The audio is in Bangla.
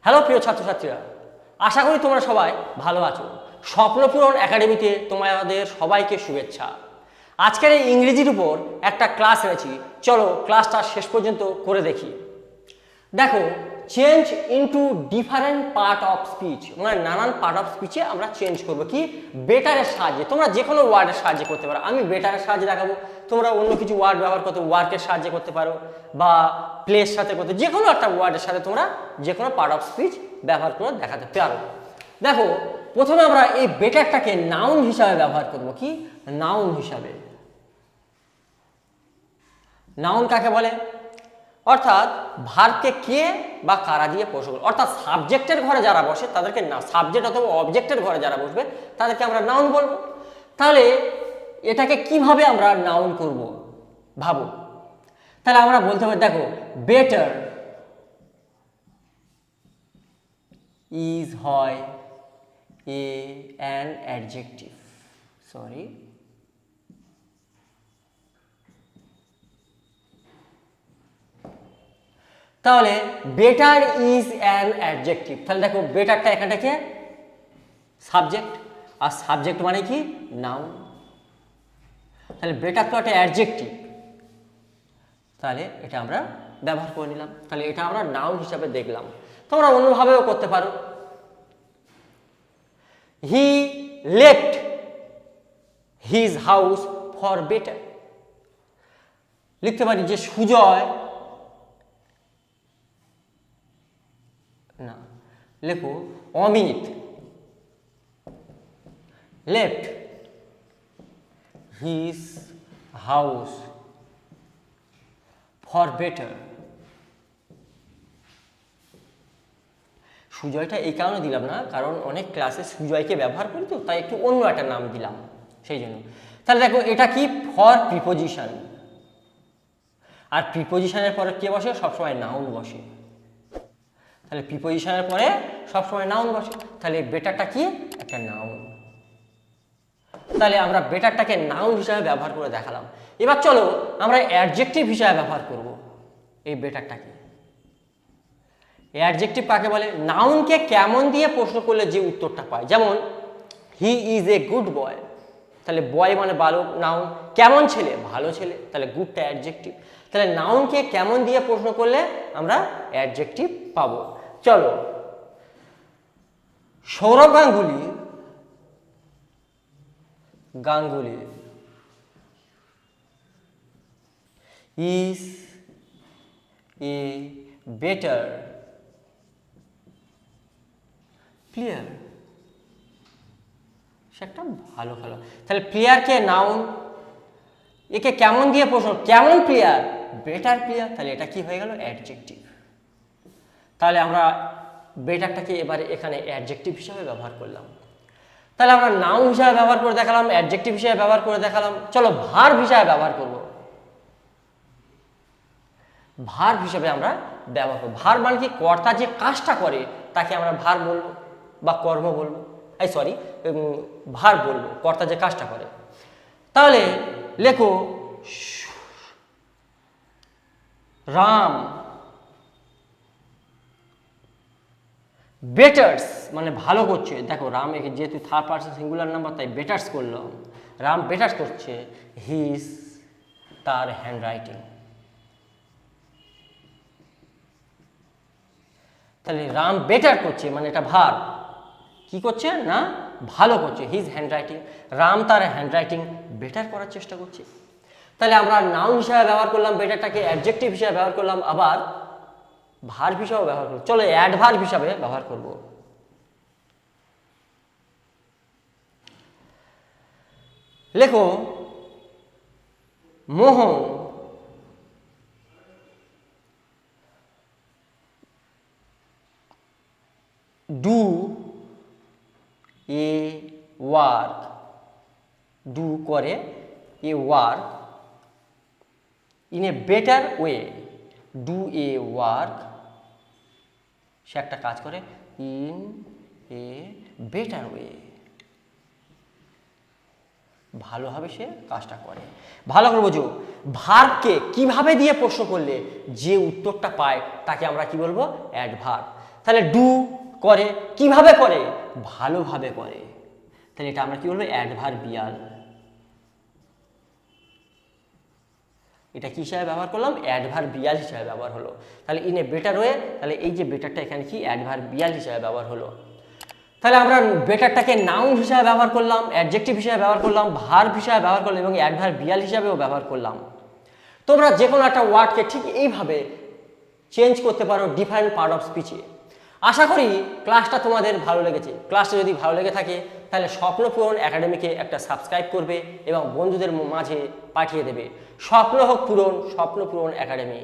হ্যালো প্রিয় ছাত্রছাত্রীরা, আশা করি তোমরা সবাই ভালো আছো। স্বপ্নপূরণ একাডেমিতে তোমাদের সবাইকে শুভেচ্ছা। আজকের এই ইংরেজির উপর একটা ক্লাস এনেছি, চলো ক্লাসটা শেষ পর্যন্ত করে দেখি। দেখো, change into different part of speech, মানে নানান পার্ট অফ স্পিচে আমরা চেঞ্জ করবো কি বেটারের সাহায্যে। তোমরা যে কোনো ওয়ার্ডের সাহায্যে করতে পারো, আমি বেটারের সাহায্যে দেখাবো, তোমরা অন্য কিছু ওয়ার্ড ব্যবহার করতে ওয়ার্কের সাহায্যে করতে পারো বা প্লেস সাথে করতে, যে কোনো একটা ওয়ার্ডের সাথে তোমরা যে কোনো পার্ট অফ স্পিচ ব্যবহার করে দেখাতে পারো। দেখো, প্রথমে আমরা এই বেটারটাকে নাউন হিসাবে ব্যবহার করবো। কি নাউন হিসাবে? নাউন কাকে বলে? অর্থাৎ ভার্বকে কে বা কারা দিয়ে প্রশ্ন করবো, অর্থাৎ সাবজেক্টের ঘরে যারা বসে তাদেরকে না, সাবজেক্ট অথবা অবজেক্টের ঘরে যারা বসবে তাদেরকে আমরা নাউন বলবো। তাহলে এটাকে কিভাবে আমরা নাউন করব ভাবো। তাহলে আমরা বলতে পারি, দেখো, বেটার ইজ হয় অ্যান অ্যাডজেক্টিভ, সরি, তাহলে বেটার ইজ অ্যান অ্যাডজেক্টিভ। তাহলে দেখো, বেটারটা এখানটাকে সাবজেক্ট, আর সাবজেক্ট মানে কি নাউন। তাহলে বেটার তো একটা অ্যাডজেক্টিভ, তাহলে এটা আমরা ব্যবহার করে নিলাম। তাহলে এটা আমরা নাউন হিসাবে দেখলাম। তোমরা অন্যভাবেও করতে পারো। He left his house for better, লিখতে পারি যে সুজয়, না, লেখো Amit left his house for better. সুজয়টা এই কারণে দিলাম না, কারণ অনেক ক্লাসে সুজয়কে ব্যবহার করি তো, তাই একটু অন্য একটা নাম দিলাম সেই জন্য। তাহলে দেখো, এটা কি ফর প্রিপোজিশন, আর প্রিপোজিশনের পরে কে বসে? সবসময় নাউন বসে। তাহলে প্রিপোজিশনের পরে সবসময় নাউন বসে, তাহলে বেটারটা কি একটা নাউন। তাহলে আমরা বেটারটাকে নাউন হিসাবে ব্যবহার করে দেখালাম। এবার চলো আমরা অ্যাডজেক্টিভ হিসাবে ব্যবহার করব এই বেটারটাকে। অ্যাডজেক্টিভ কাকে বলে? নাউনকে কেমন দিয়ে প্রশ্ন করলে যে উত্তরটা পায়। যেমন he is a good boy, তাহলে বয় মানে ভালো, নাউন। কেমন ছেলে? ভালো ছেলে, তাহলে গুডটা অ্যাডজেক্টিভ। তাহলে নাউনকে কেমন দিয়ে প্রশ্ন করলে আমরা অ্যাডজেক্টিভ পাবো। চলো, Sourav Ganguly is a better player, সে একটা ভালো খেলা। তাহলে প্লেয়ারকে নাউন, একে কেমন দিয়ে প্রশ্ন, কেমন প্লেয়ার? বেটার প্লেয়ার, তাহলে এটা কি হয়ে গেল? অ্যাডজেক্টিভ। তাহলে আমরা বেটারটাকে এবারে এখানে অ্যাডজেক্টিভ হিসাবে ব্যবহার করলাম। তাহলে আমরা নাউন হিসাবে ব্যবহার করে দেখালাম, অ্যাডজেক্টিভ হিসাবে ব্যবহার করে দেখালাম। চলো ভার্ব হিসাবে ব্যবহার করব। ভার্ব হিসাবে আমরা ব্যবহার করব। ভার্ব মানে কি? কর্তা যে কাজটা করে তাকে আমরা ভার্ব বলবো বা কর্ম বলবো, সরি, ভার্ব বলবো, কর্তা যে কাজটা করে। তাহলে লেখো রাম বেটার্স, মানে ভালো করছে। দেখো, রাম যেহেতু থার্ড পারসন সিঙ্গুলার নাম্বার, তাই বেটার্স করলাম। রাম বেটার্স করছে হিজ, তার হ্যান্ড রাইটিং। তাহলে রাম বেটার করছে মানে এটা ভার্ব, কি করছে না, ভালো করছে, হিজ হ্যান্ড রাইটিং। রাম তার হ্যান্ড রাইটিং বেটার করার চেষ্টা করছে। তাহলে আমরা নাউন হিসাবে ব্যবহার করলাম বেটারটাকে, অ্যাডজেক্টিভ হিসাবে ব্যবহার করলাম, আবার ভার্ব হিসাবে ব্যবহার করব। চলো অ্যাডভার্ব হিসাবে ব্যবহার করব। লেখো Mohan do a work, do করে a work in a better way, do a work, সে একটা কাজ করে ইন এ বেটার ওয়ে, ভালোভাবে সে কাজটা করে। ভালো করে বোঝো, ভার্বকে কিভাবে দিয়ে প্রশ্ন করলে যে উত্তরটা পায় তাকে আমরা কি বলবো? অ্যাডভার্ব। তাহলে ডু করে কিভাবে করে, ভালোভাবে করে, তাহলে এটা আমরা কি বলবো, অ্যাডভার্বিয়াল। এটা কি হিসাবে ব্যবহার করলাম, অ্যাডভার্বিয়াল হিসাবে ব্যবহার হলো। তাহলে ইন এ বেটার ওয়ে, তাহলে এই যে বেটারটা এখানে কি অ্যাডভার্বিয়াল হিসাবে ব্যবহার হলো। তাহলে আমরা বেটারটাকে নাউন হিসাবে ব্যবহার করলাম, অ্যাডজেক্টিভ হিসাবে ব্যবহার করলাম, ভার্ব হিসাবে ব্যবহার করলাম এবং অ্যাডভার্বিয়াল হিসাবেও ব্যবহার করলাম। তোমরা যে কোনো একটা ওয়ার্ডকে ঠিক এইভাবে চেঞ্জ করতে পারো ডিফারেন্ট পার্ট অফ স্পিচে। আশা করি ক্লাসটা তোমাদের ভালো লেগেছে। ক্লাসটা যদি ভালো লেগে থাকে তাহলে স্বপ্নপূরণ একাডেমিকে একটা সাবস্ক্রাইব করবে এবং বন্ধুদের মাঝে পাঠিয়ে দেবে। স্বপ্ন হোক পূরণ, স্বপ্নপূরণ একাডেমি।